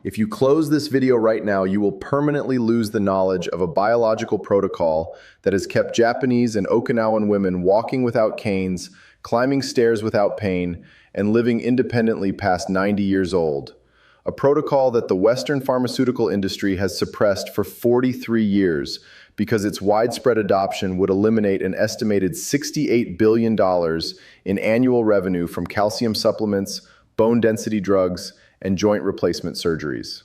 If you close this video right now, you will permanently lose the knowledge of a biological protocol that has kept Japanese and Okinawan women walking without canes, climbing stairs without pain, and living independently past 90 years old. A protocol that the Western pharmaceutical industry has suppressed for 43 years because its widespread adoption would eliminate an estimated $68 billion in annual revenue from calcium supplements, bone density drugs, and joint replacement surgeries.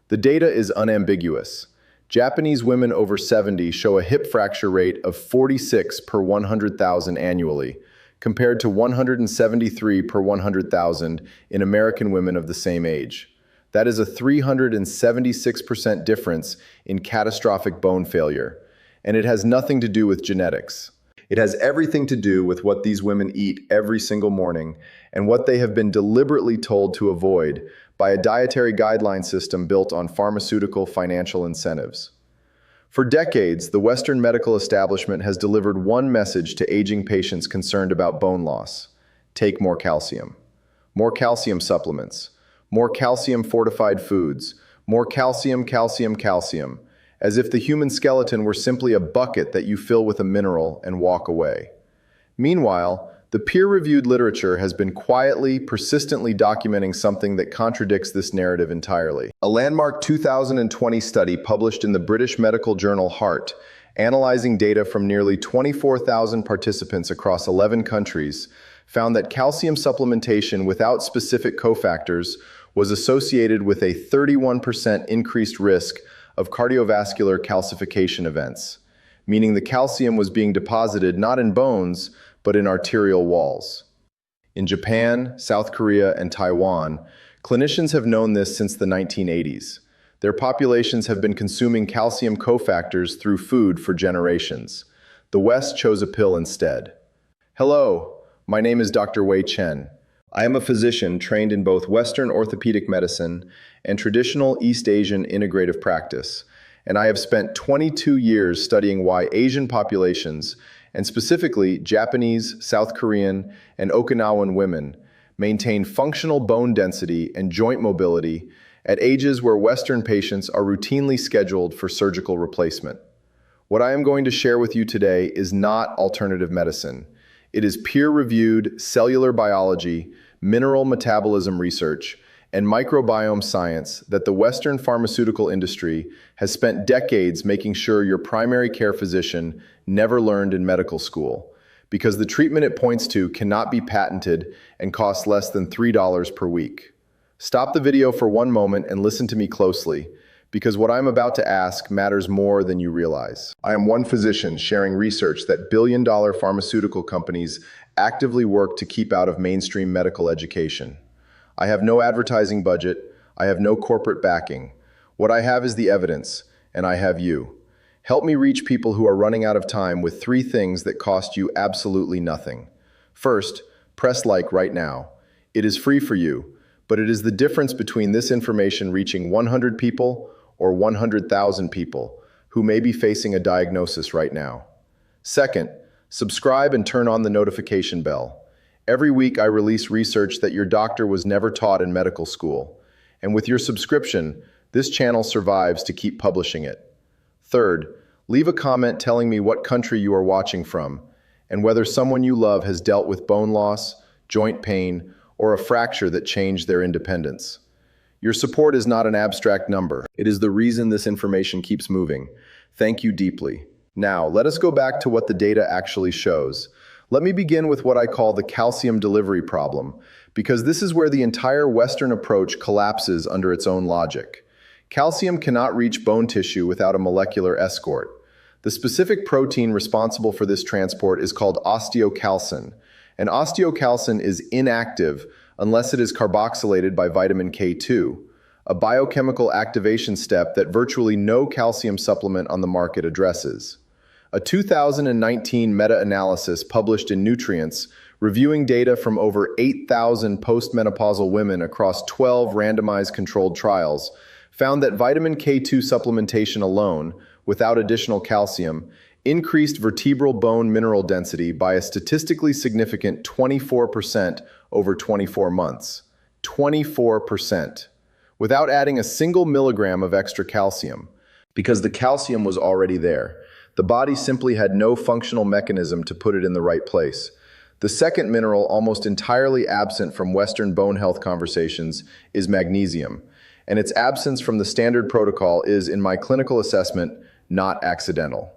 The data is unambiguous. Japanese women over 70 show a hip fracture rate of 46 per 100,000 annually, compared to 173 per 100,000 in American women of the same age. That is a 376% difference in catastrophic bone failure, and it has nothing to do with genetics. It has everything to do with what these women eat every single morning and what they have been deliberately told to avoid by a dietary guideline system built on pharmaceutical financial incentives. For decades, the Western medical establishment has delivered one message to aging patients concerned about bone loss: take more calcium supplements, more calcium-fortified foods, more calcium, calcium, calcium, as if the human skeleton were simply a bucket that you fill with a mineral and walk away. Meanwhile, the peer-reviewed literature has been quietly, persistently documenting something that contradicts this narrative entirely. A landmark 2020 study published in the British medical journal Heart, analyzing data from nearly 24,000 participants across 11 countries, found that calcium supplementation without specific cofactors was associated with a 31% increased risk of cardiovascular calcification events, meaning the calcium was being deposited not in bones, but in arterial walls. In Japan, South Korea, and Taiwan, clinicians have known this since the 1980s. Their populations have been consuming calcium cofactors through food for generations. The West chose a pill instead. Hello, my name is Dr. Wei Chen. I am a physician trained in both Western orthopedic medicine and traditional East Asian integrative practice, and I have spent 22 years studying why Asian populations, and specifically Japanese, South Korean, and Okinawan women, maintain functional bone density and joint mobility at ages where Western patients are routinely scheduled for surgical replacement. What I am going to share with you today is not alternative medicine. It is peer-reviewed cellular biology, mineral metabolism research, and microbiome science that the Western pharmaceutical industry has spent decades making sure your primary care physician never learned in medical school, because the treatment it points to cannot be patented and costs less than $3 per week. Stop the video for one moment and listen to me closely, because what I'm about to ask matters more than you realize. I am one physician sharing research that billion-dollar pharmaceutical companies actively work to keep out of mainstream medical education. I have no advertising budget, I have no corporate backing. What I have is the evidence, and I have you. Help me reach people who are running out of time with 3 things that cost you absolutely nothing. First, press like right now. It is free for you, but it is the difference between this information reaching 100 people or 100,000 people who may be facing a diagnosis right now. Second, subscribe and turn on the notification bell. Every week I release research that your doctor was never taught in medical school. And with your subscription, this channel survives to keep publishing it. Third, leave a comment telling me what country you are watching from and whether someone you love has dealt with bone loss, joint pain, or a fracture that changed their independence. Your support is not an abstract number. It is the reason this information keeps moving. Thank you deeply. Now, let us go back to what the data actually shows. Let me begin with what I call the calcium delivery problem, because this is where the entire Western approach collapses under its own logic. Calcium cannot reach bone tissue without a molecular escort. The specific protein responsible for this transport is called osteocalcin, and osteocalcin is inactive unless it is carboxylated by vitamin K2, a biochemical activation step that virtually no calcium supplement on the market addresses. A 2019 meta-analysis published in Nutrients, reviewing data from over 8,000 postmenopausal women across 12 randomized controlled trials, found that vitamin K2 supplementation alone, without additional calcium, increased vertebral bone mineral density by a statistically significant 24% over 24 months. 24%. without adding a single milligram of extra calcium, because the calcium was already there. The body simply had no functional mechanism to put it in the right place. The second mineral almost entirely absent from Western bone health conversations is magnesium, and its absence from the standard protocol is, in my clinical assessment, not accidental.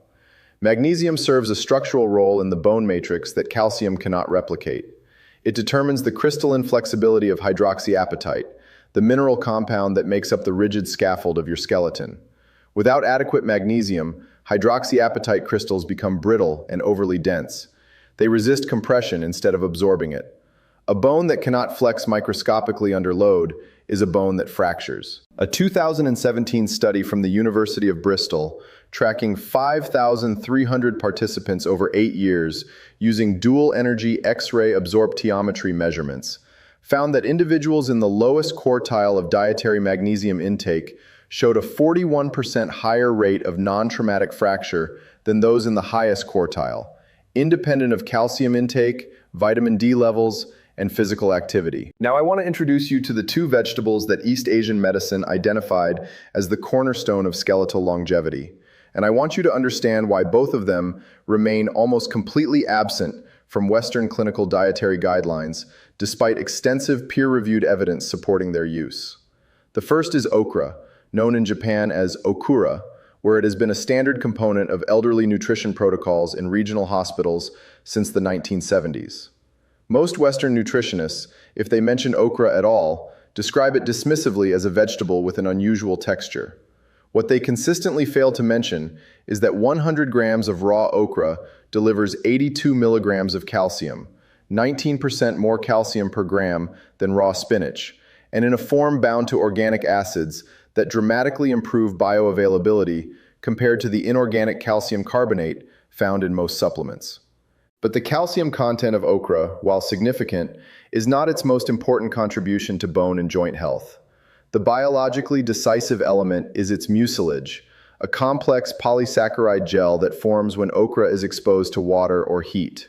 Magnesium serves a structural role in the bone matrix that calcium cannot replicate. It determines the crystalline flexibility of hydroxyapatite, the mineral compound that makes up the rigid scaffold of your skeleton. Without adequate magnesium, hydroxyapatite crystals become brittle and overly dense. They resist compression instead of absorbing it. A bone that cannot flex microscopically under load is a bone that fractures. A 2017 study from the University of Bristol, tracking 5,300 participants over 8 years using dual-energy X-ray absorptiometry measurements, found that individuals in the lowest quartile of dietary magnesium intake showed a 41% higher rate of non-traumatic fracture than those in the highest quartile, independent of calcium intake, vitamin D levels, and physical activity. Now I want to introduce you to the two vegetables that East Asian medicine identified as the cornerstone of skeletal longevity. And I want you to understand why both of them remain almost completely absent from Western clinical dietary guidelines, despite extensive peer-reviewed evidence supporting their use. The first is okra, known in Japan as okura, where it has been a standard component of elderly nutrition protocols in regional hospitals since the 1970s. Most Western nutritionists, if they mention okra at all, describe it dismissively as a vegetable with an unusual texture. What they consistently fail to mention is that 100 grams of raw okra delivers 82 milligrams of calcium, 19% more calcium per gram than raw spinach, and in a form bound to organic acids that dramatically improve bioavailability compared to the inorganic calcium carbonate found in most supplements. But the calcium content of okra, while significant, is not its most important contribution to bone and joint health. The biologically decisive element is its mucilage, a complex polysaccharide gel that forms when okra is exposed to water or heat.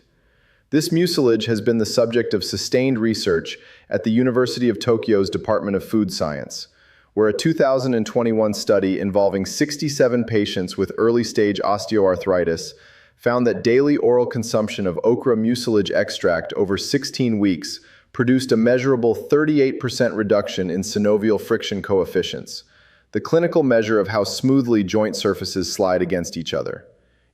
This mucilage has been the subject of sustained research at the University of Tokyo's Department of Food Science, where a 2021 study involving 67 patients with early-stage osteoarthritis found that daily oral consumption of okra mucilage extract over 16 weeks produced a measurable 38% reduction in synovial friction coefficients, the clinical measure of how smoothly joint surfaces slide against each other.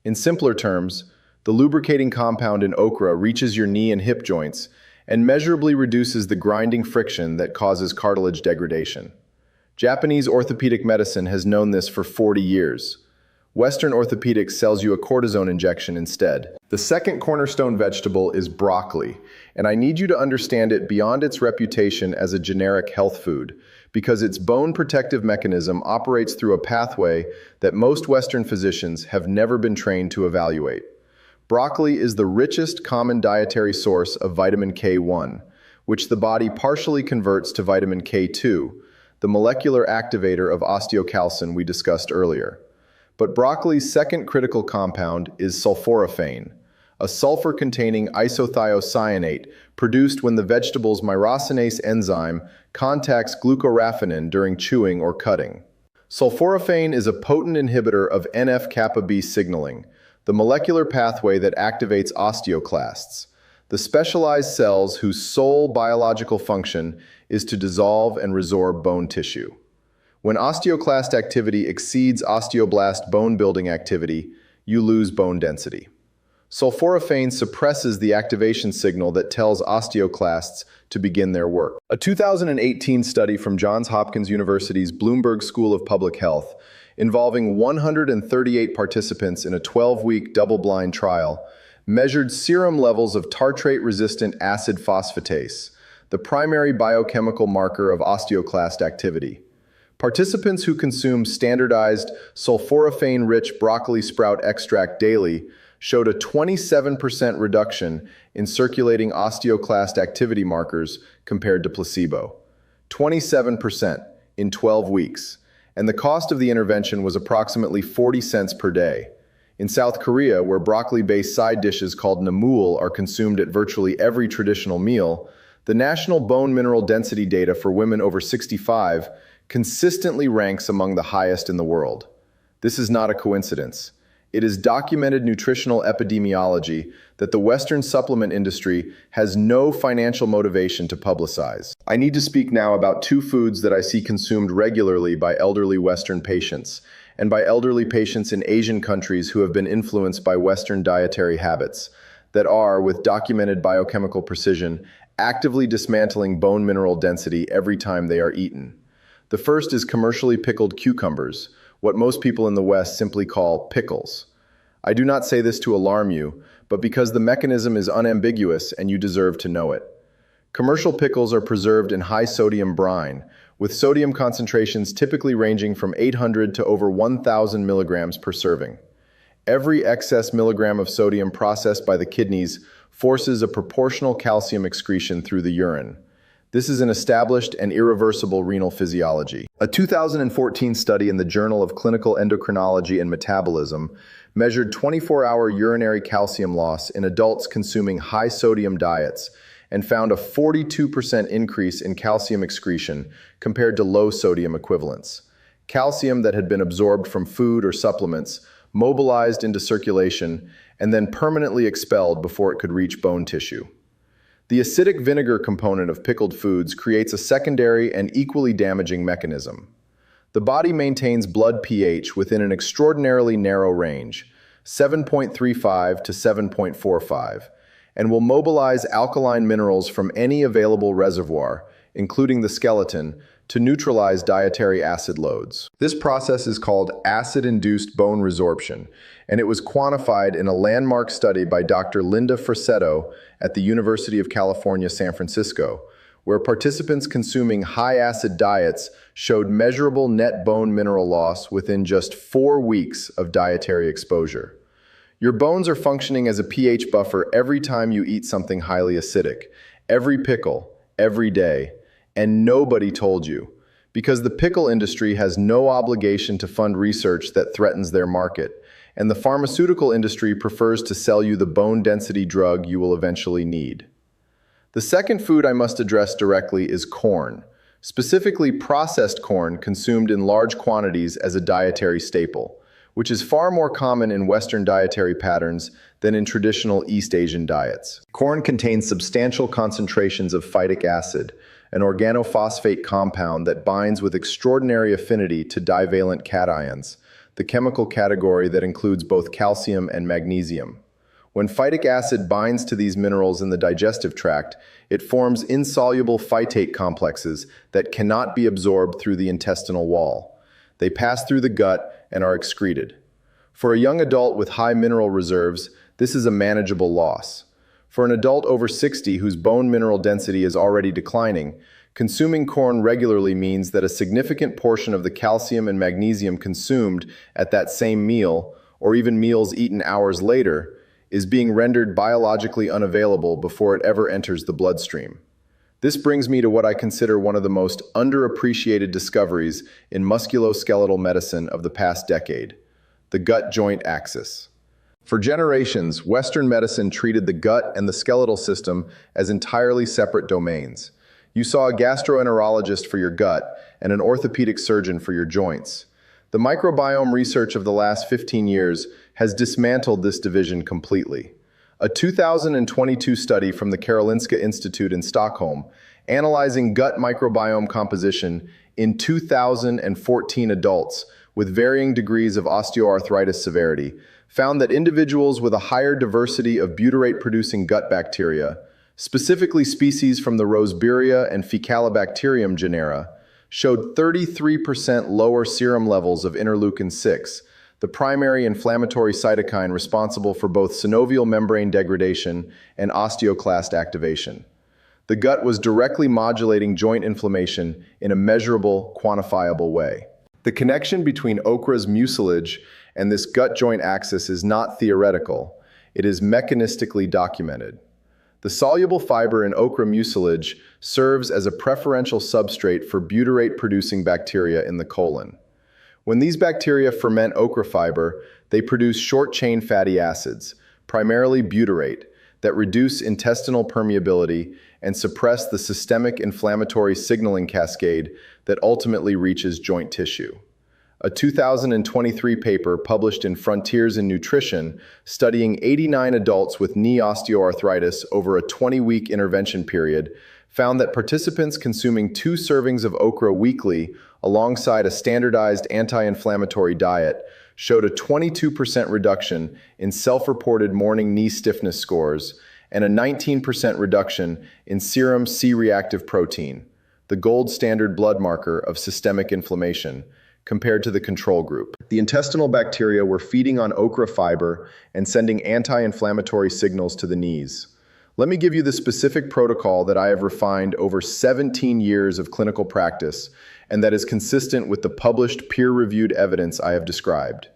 In simpler terms, the lubricating compound in okra reaches your knee and hip joints and measurably reduces the grinding friction that causes cartilage degradation. Japanese orthopedic medicine has known this for 40 years. Western orthopedics sells you a cortisone injection instead. The second cornerstone vegetable is broccoli, and I need you to understand it beyond its reputation as a generic health food, because its bone protective mechanism operates through a pathway that most Western physicians have never been trained to evaluate. Broccoli is the richest common dietary source of vitamin K1, which the body partially converts to vitamin K2, the molecular activator of osteocalcin we discussed earlier. But broccoli's second critical compound is sulforaphane, a sulfur-containing isothiocyanate produced when the vegetable's myrosinase enzyme contacts glucoraphanin during chewing or cutting. Sulforaphane is a potent inhibitor of NF-kappa B signaling, the molecular pathway that activates osteoclasts, the specialized cells whose sole biological function is to dissolve and resorb bone tissue. When osteoclast activity exceeds osteoblast bone-building activity, you lose bone density. Sulforaphane suppresses the activation signal that tells osteoclasts to begin their work. A 2018 study from Johns Hopkins University's Bloomberg School of Public Health, involving 138 participants in a 12-week double-blind trial, measured serum levels of tartrate-resistant acid phosphatase, the primary biochemical marker of osteoclast activity. Participants who consumed standardized sulforaphane-rich broccoli sprout extract daily showed a 27% reduction in circulating osteoclast activity markers compared to placebo. 27% in 12 weeks, and the cost of the intervention was approximately 40 cents per day. In South Korea, where broccoli-based side dishes called namul are consumed at virtually every traditional meal, the national bone mineral density data for women over 65 consistently ranks among the highest in the world. This is not a coincidence. It is documented nutritional epidemiology that the Western supplement industry has no financial motivation to publicize. I need to speak now about two foods that I see consumed regularly by elderly Western patients, and by elderly patients in Asian countries who have been influenced by Western dietary habits that are, with documented biochemical precision, actively dismantling bone mineral density every time they are eaten. The first is commercially pickled cucumbers, what most people in the West simply call pickles. I do not say this to alarm you, but because the mechanism is unambiguous and you deserve to know it. Commercial pickles are preserved in high-sodium brine, with sodium concentrations typically ranging from 800 to over 1,000 milligrams per serving. Every excess milligram of sodium processed by the kidneys forces a proportional calcium excretion through the urine. This is an established and irreversible renal physiology. A 2014 study in the Journal of Clinical Endocrinology and Metabolism measured 24-hour urinary calcium loss in adults consuming high-sodium diets and found a 42% increase in calcium excretion compared to low-sodium equivalents. Calcium that had been absorbed from food or supplements mobilized into circulation and then permanently expelled before it could reach bone tissue. The acidic vinegar component of pickled foods creates a secondary and equally damaging mechanism. The body maintains blood pH within an extraordinarily narrow range, 7.35 to 7.45, and will mobilize alkaline minerals from any available reservoir, including the skeleton, to neutralize dietary acid loads. This process is called acid-induced bone resorption, and it was quantified in a landmark study by Dr. Linda Frassetto at the University of California, San Francisco, where participants consuming high-acid diets showed measurable net bone mineral loss within just 4 weeks of dietary exposure. Your bones are functioning as a pH buffer every time you eat something highly acidic, every pickle, every day, and nobody told you, because the pickle industry has no obligation to fund research that threatens their market, and the pharmaceutical industry prefers to sell you the bone density drug you will eventually need. The second food I must address directly is corn, specifically processed corn consumed in large quantities as a dietary staple, which is far more common in Western dietary patterns than in traditional East Asian diets. Corn contains substantial concentrations of phytic acid, an organophosphate compound that binds with extraordinary affinity to divalent cations, the chemical category that includes both calcium and magnesium. When phytic acid binds to these minerals in the digestive tract, it forms insoluble phytate complexes that cannot be absorbed through the intestinal wall. They pass through the gut and are excreted. For a young adult with high mineral reserves, this is a manageable loss. For an adult over 60 whose bone mineral density is already declining, consuming corn regularly means that a significant portion of the calcium and magnesium consumed at that same meal, or even meals eaten hours later, is being rendered biologically unavailable before it ever enters the bloodstream. This brings me to what I consider one of the most underappreciated discoveries in musculoskeletal medicine of the past decade: the gut-joint axis. For generations, Western medicine treated the gut and the skeletal system as entirely separate domains. You saw a gastroenterologist for your gut and an orthopedic surgeon for your joints. The microbiome research of the last 15 years has dismantled this division completely. A 2022 study from the Karolinska Institute in Stockholm, analyzing gut microbiome composition in 2,014 adults with varying degrees of osteoarthritis severity, found that individuals with a higher diversity of butyrate-producing gut bacteria, specifically species from the Roseburia and Faecalibacterium genera, showed 33% lower serum levels of interleukin-6, the primary inflammatory cytokine responsible for both synovial membrane degradation and osteoclast activation. The gut was directly modulating joint inflammation in a measurable, quantifiable way. The connection between okra's mucilage and this gut-joint axis is not theoretical, it is mechanistically documented. The soluble fiber in okra mucilage serves as a preferential substrate for butyrate-producing bacteria in the colon. When these bacteria ferment okra fiber, they produce short-chain fatty acids, primarily butyrate, that reduce intestinal permeability and suppress the systemic inflammatory signaling cascade that ultimately reaches joint tissue. A 2023 paper published in Frontiers in Nutrition studying 89 adults with knee osteoarthritis over a 20-week intervention period found that participants consuming 2 servings of okra weekly alongside a standardized anti-inflammatory diet showed a 22% reduction in self-reported morning knee stiffness scores and a 19% reduction in serum C-reactive protein, the gold standard blood marker of systemic inflammation, compared to the control group. The intestinal bacteria were feeding on okra fiber and sending anti-inflammatory signals to the knees. Let me give you the specific protocol that I have refined over 17 years of clinical practice and that is consistent with the published peer-reviewed evidence I have described.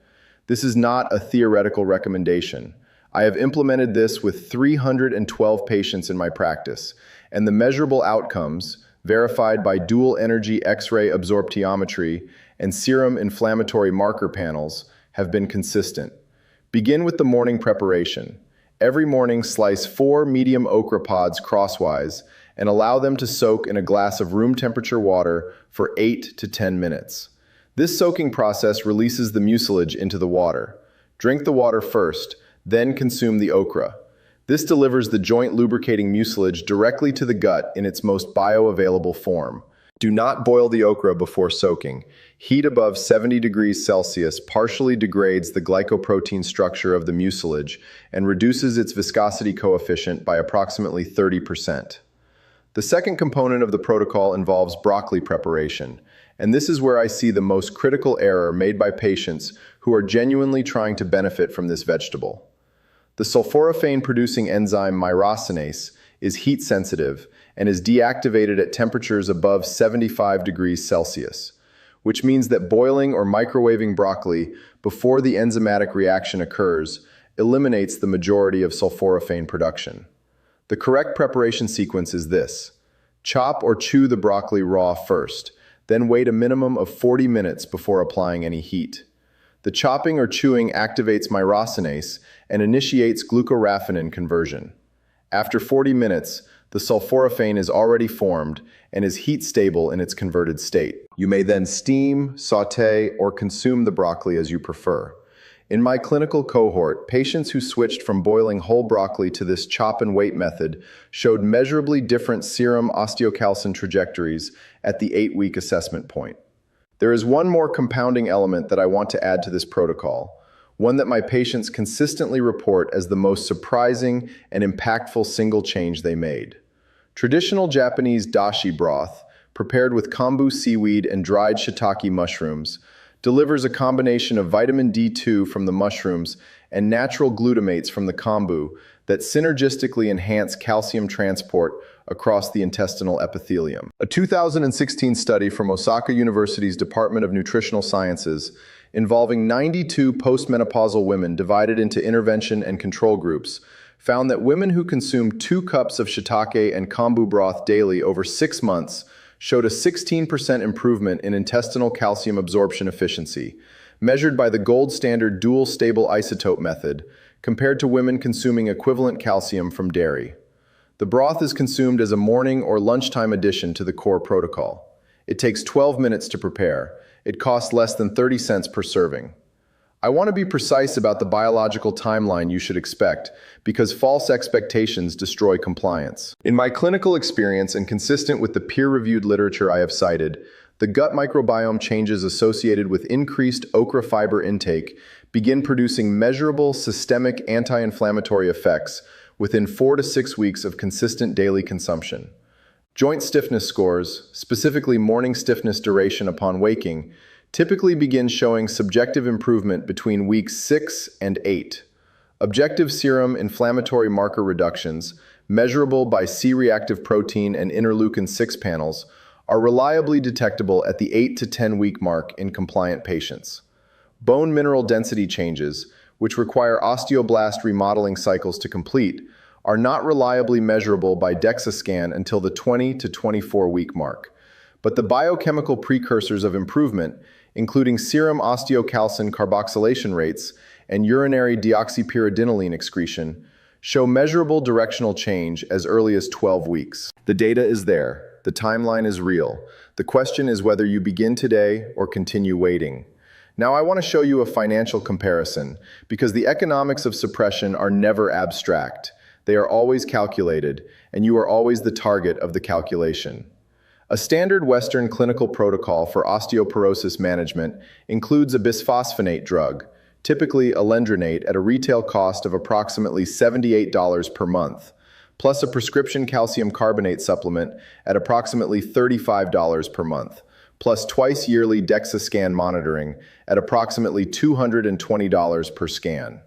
This is not a theoretical recommendation. I have implemented this with 312 patients in my practice, and the measurable outcomes, verified by dual energy X-ray absorptiometry and serum inflammatory marker panels, have been consistent. Begin with the morning preparation. Every morning, slice 4 medium okra pods crosswise and allow them to soak in a glass of room temperature water for 8 to 10 minutes. This soaking process releases the mucilage into the water. Drink the water first, then consume the okra. This delivers the joint lubricating mucilage directly to the gut in its most bioavailable form. Do not boil the okra before soaking. Heat above 70 degrees Celsius partially degrades the glycoprotein structure of the mucilage and reduces its viscosity coefficient by approximately 30%. The second component of the protocol involves broccoli preparation, and this is where I see the most critical error made by patients who are genuinely trying to benefit from this vegetable. The sulforaphane-producing enzyme myrosinase is heat-sensitive and is deactivated at temperatures above 75 degrees Celsius, which means that boiling or microwaving broccoli before the enzymatic reaction occurs eliminates the majority of sulforaphane production. The correct preparation sequence is this: chop or chew the broccoli raw first, then wait a minimum of 40 minutes before applying any heat. The chopping or chewing activates myrosinase and initiates glucoraphanin conversion. After 40 minutes, the sulforaphane is already formed and is heat stable in its converted state. You may then steam, sauté, or consume the broccoli as you prefer. In my clinical cohort, patients who switched from boiling whole broccoli to this chop and wait method showed measurably different serum osteocalcin trajectories at the 8-week assessment point. There is one more compounding element that I want to add to this protocol, one that my patients consistently report as the most surprising and impactful single change they made. Traditional Japanese dashi broth, prepared with kombu seaweed and dried shiitake mushrooms, delivers a combination of vitamin D2 from the mushrooms and natural glutamates from the kombu that synergistically enhance calcium transport across the intestinal epithelium. A 2016 study from Osaka University's Department of Nutritional Sciences involving 92 postmenopausal women divided into intervention and control groups found that women who consumed 2 cups of shiitake and kombu broth daily over 6 months showed a 16% improvement in intestinal calcium absorption efficiency, measured by the gold standard dual stable isotope method, compared to women consuming equivalent calcium from dairy. The broth is consumed as a morning or lunchtime addition to the core protocol. It takes 12 minutes to prepare. It costs less than 30 cents per serving. I want to be precise about the biological timeline you should expect, because false expectations destroy compliance. In my clinical experience and consistent with the peer-reviewed literature I have cited, the gut microbiome changes associated with increased okra fiber intake begin producing measurable systemic anti-inflammatory effects within 4 to 6 weeks of consistent daily consumption. Joint stiffness scores, specifically morning stiffness duration upon waking, typically begin showing subjective improvement between weeks 6 and 8. Objective serum inflammatory marker reductions, measurable by C-reactive protein and interleukin-6 panels, are reliably detectable at the 8 to 10 week mark in compliant patients. Bone mineral density changes, which require osteoblast remodeling cycles to complete, are not reliably measurable by DEXA scan until the 20 to 24 week mark. But the biochemical precursors of improvement, including serum osteocalcin carboxylation rates and urinary deoxypyridinoline excretion, show measurable directional change as early as 12 weeks. The data is there. The timeline is real. The question is whether you begin today or continue waiting. Now I want to show you a financial comparison, because the economics of suppression are never abstract. They are always calculated, and you are always the target of the calculation. A standard Western clinical protocol for osteoporosis management includes a bisphosphonate drug, typically alendronate, at a retail cost of approximately $78 per month, plus a prescription calcium carbonate supplement at approximately $35 per month, plus twice-yearly DEXA scan monitoring at approximately $220 per scan.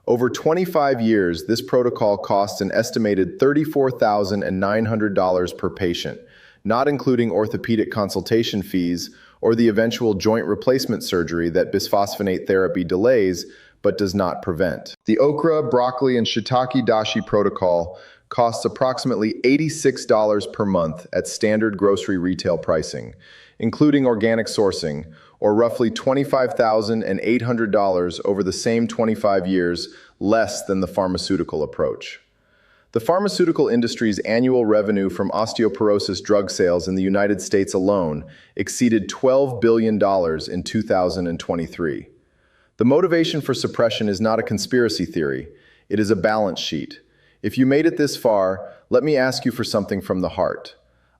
Over 25 years, this protocol costs an estimated $34,900 per patient, not including orthopedic consultation fees or the eventual joint replacement surgery that bisphosphonate therapy delays but does not prevent. The okra, broccoli, and shiitake dashi protocol costs approximately $86 per month at standard grocery retail pricing, including organic sourcing, or roughly $25,800 over the same 25 years, less than the pharmaceutical approach. The pharmaceutical industry's annual revenue from osteoporosis drug sales in the United States alone exceeded $12 billion in 2023. The motivation for suppression is not a conspiracy theory, it is a balance sheet. If you made it this far, let me ask you for something from the heart.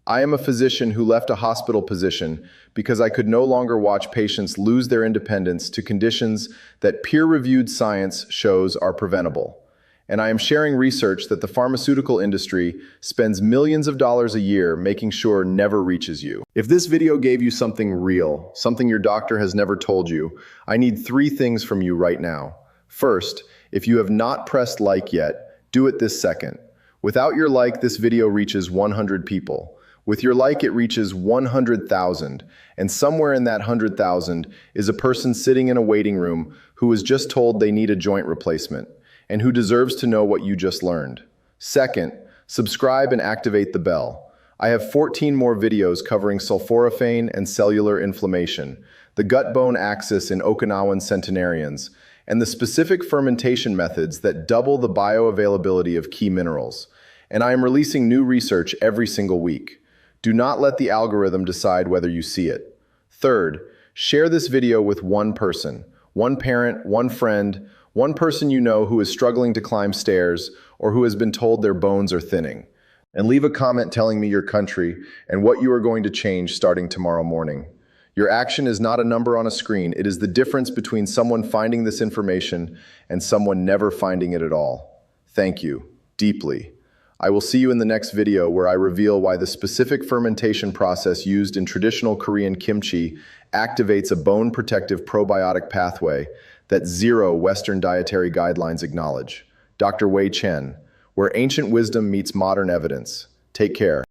I am a physician who left a hospital position because I could no longer watch patients lose their independence to conditions that peer-reviewed science shows are preventable. And I am sharing research that the pharmaceutical industry spends millions of dollars a year making sure never reaches you. If this video gave you something real, something your doctor has never told you, I need 3 things from you right now. First, if you have not pressed like yet, do it this second. Without your like, this video reaches 100 people. With your like, it reaches 100,000, and somewhere in that 100,000 is a person sitting in a waiting room who was just told they need a joint replacement, and who deserves to know what you just learned. Second, subscribe and activate the bell. I have 14 more videos covering sulforaphane and cellular inflammation, the gut-bone axis in Okinawan centenarians, and the specific fermentation methods that double the bioavailability of key minerals. And I am releasing new research every single week. Do not let the algorithm decide whether you see it. Third, share this video with one person, one parent, one friend, one person you know who is struggling to climb stairs or who has been told their bones are thinning. And leave a comment telling me your country and what you are going to change starting tomorrow morning. Your action is not a number on a screen. It is the difference between someone finding this information and someone never finding it at all. Thank you, deeply. I will see you in the next video where I reveal why the specific fermentation process used in traditional Korean kimchi activates a bone-protective probiotic pathway that 0 Western dietary guidelines acknowledge. Dr. Wei Chen, where ancient wisdom meets modern evidence. Take care.